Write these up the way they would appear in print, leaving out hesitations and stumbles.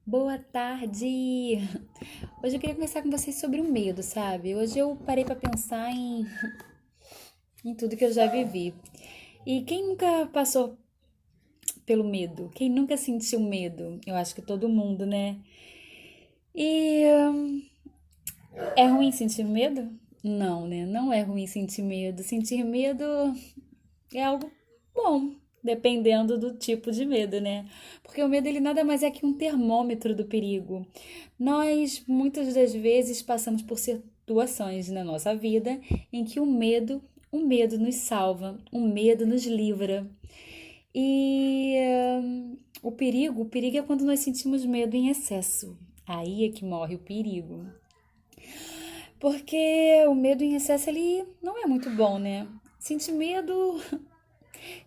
Boa tarde! Hoje eu queria conversar com vocês sobre o medo, sabe? Hoje eu parei pra pensar em tudo que eu já vivi. E quem nunca passou pelo medo? Quem nunca sentiu medo? Eu acho que todo mundo, né? E é ruim sentir medo? Não, né? Não é ruim sentir medo. Sentir medo é algo bom, dependendo do tipo de medo, né? Porque o medo ele nada mais é que um termômetro do perigo. Nós muitas das vezes passamos por situações na nossa vida em que o medo nos salva, o medo nos livra. E o perigo é quando nós sentimos medo em excesso. Aí é que morre o perigo. Porque o medo em excesso ele não é muito bom, né? Sentir medo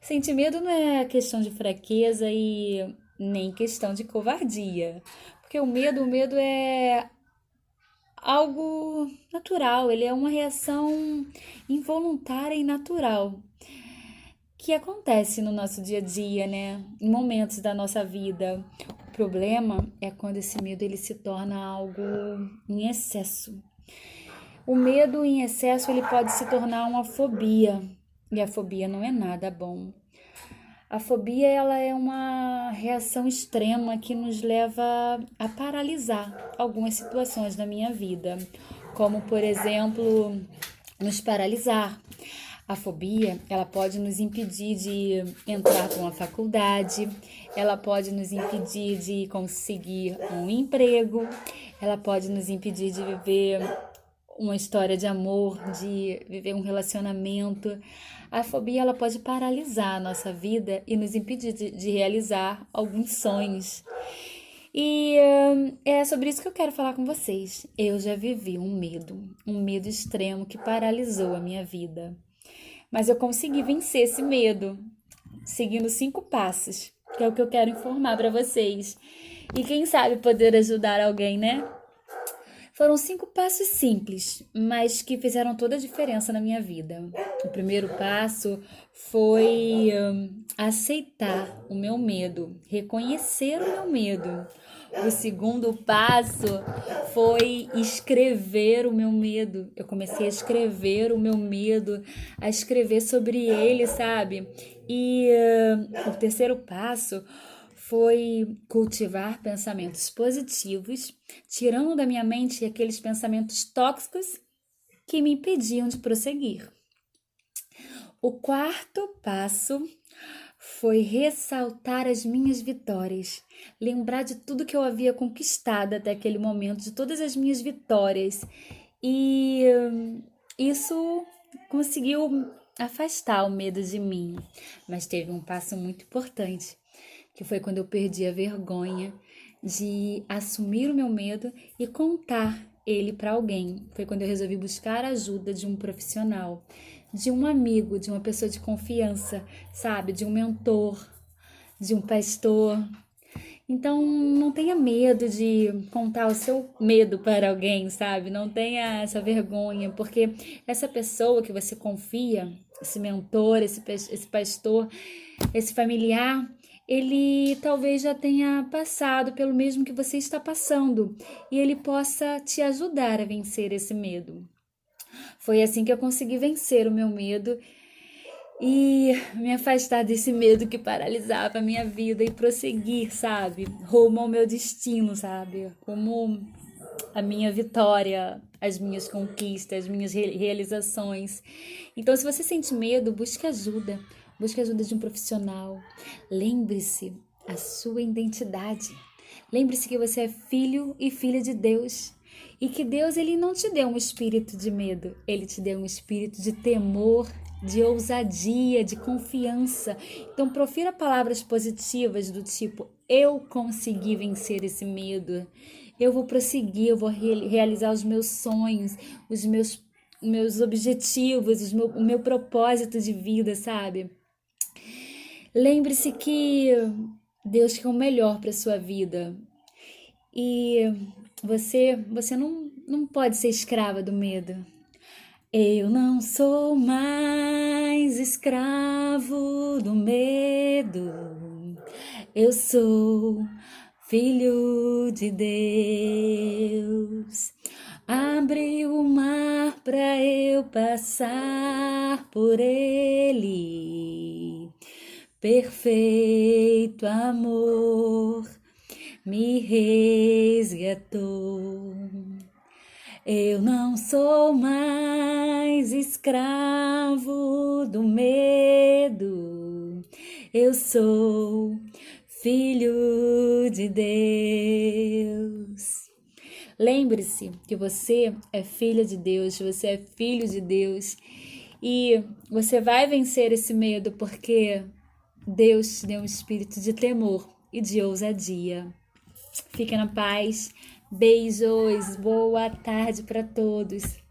Sentir medo não é questão de fraqueza e nem questão de covardia. Porque o medo é algo natural, ele é uma reação involuntária e natural que acontece no nosso dia a dia, né? Em momentos da nossa vida. O problema é quando esse medo ele se torna algo em excesso. O medo em excesso ele pode se tornar uma fobia, e a fobia não é nada bom. A fobia ela é uma reação extrema que nos leva a paralisar algumas situações da minha vida, como por exemplo, nos paralisar. A fobia, ela pode nos impedir de entrar para uma faculdade, ela pode nos impedir de conseguir um emprego, ela pode nos impedir de viver uma história de amor, de viver um relacionamento. A fobia ela pode paralisar a nossa vida e nos impedir de realizar alguns sonhos. E é sobre isso que eu quero falar com vocês. Eu já vivi um medo extremo que paralisou a minha vida. Mas eu consegui vencer esse medo, seguindo 5 passos, que é o que eu quero informar para vocês. E quem sabe poder ajudar alguém, né? Foram 5 passos simples, mas que fizeram toda a diferença na minha vida. O primeiro passo foi aceitar o meu medo, reconhecer o meu medo. O segundo passo foi escrever o meu medo. Eu comecei a escrever o meu medo, a escrever sobre ele, sabe? E o terceiro passo foi cultivar pensamentos positivos, tirando da minha mente aqueles pensamentos tóxicos que me impediam de prosseguir. O quarto passo foi ressaltar as minhas vitórias, lembrar de tudo que eu havia conquistado até aquele momento, de todas as minhas vitórias. E isso conseguiu afastar o medo de mim. Mas teve um passo muito importante, que foi quando eu perdi a vergonha de assumir o meu medo e contar ele para alguém. Foi quando eu resolvi buscar a ajuda de um profissional, de um amigo, de uma pessoa de confiança, sabe? De um mentor, de um pastor. Então, não tenha medo de contar o seu medo para alguém, sabe? Não tenha essa vergonha, porque essa pessoa que você confia, esse mentor, esse pastor, esse familiar, ele talvez já tenha passado pelo mesmo que você está passando e ele possa te ajudar a vencer esse medo. Foi assim que eu consegui vencer o meu medo e me afastar desse medo que paralisava a minha vida e prosseguir, sabe? Rumo ao meu destino, sabe? Rumo à minha vitória, as minhas conquistas, as minhas realizações. Então, se você sente medo, busque ajuda. Busque ajuda de um profissional. Lembre-se a sua identidade. Lembre-se que você é filho e filha de Deus. E que Deus ele não te deu um espírito de medo, ele te deu um espírito de temor, de ousadia, de confiança. Então profira palavras positivas do tipo: eu consegui vencer esse medo. Eu vou prosseguir, eu vou realizar os meus sonhos, os meus objetivos, o meu propósito de vida, sabe? Lembre-se que Deus quer o melhor para sua vida. E você não pode ser escrava do medo. Eu não sou mais escravo do medo. Eu sou Filho de Deus, abre o mar para eu passar por ele. Perfeito amor me resgatou. Eu não sou mais escravo do medo, eu sou filho de Deus. Lembre-se que você é filha de Deus, você é filho de Deus e você vai vencer esse medo porque Deus te deu um espírito de temor e de ousadia. Fique na paz. Beijos, boa tarde para todos.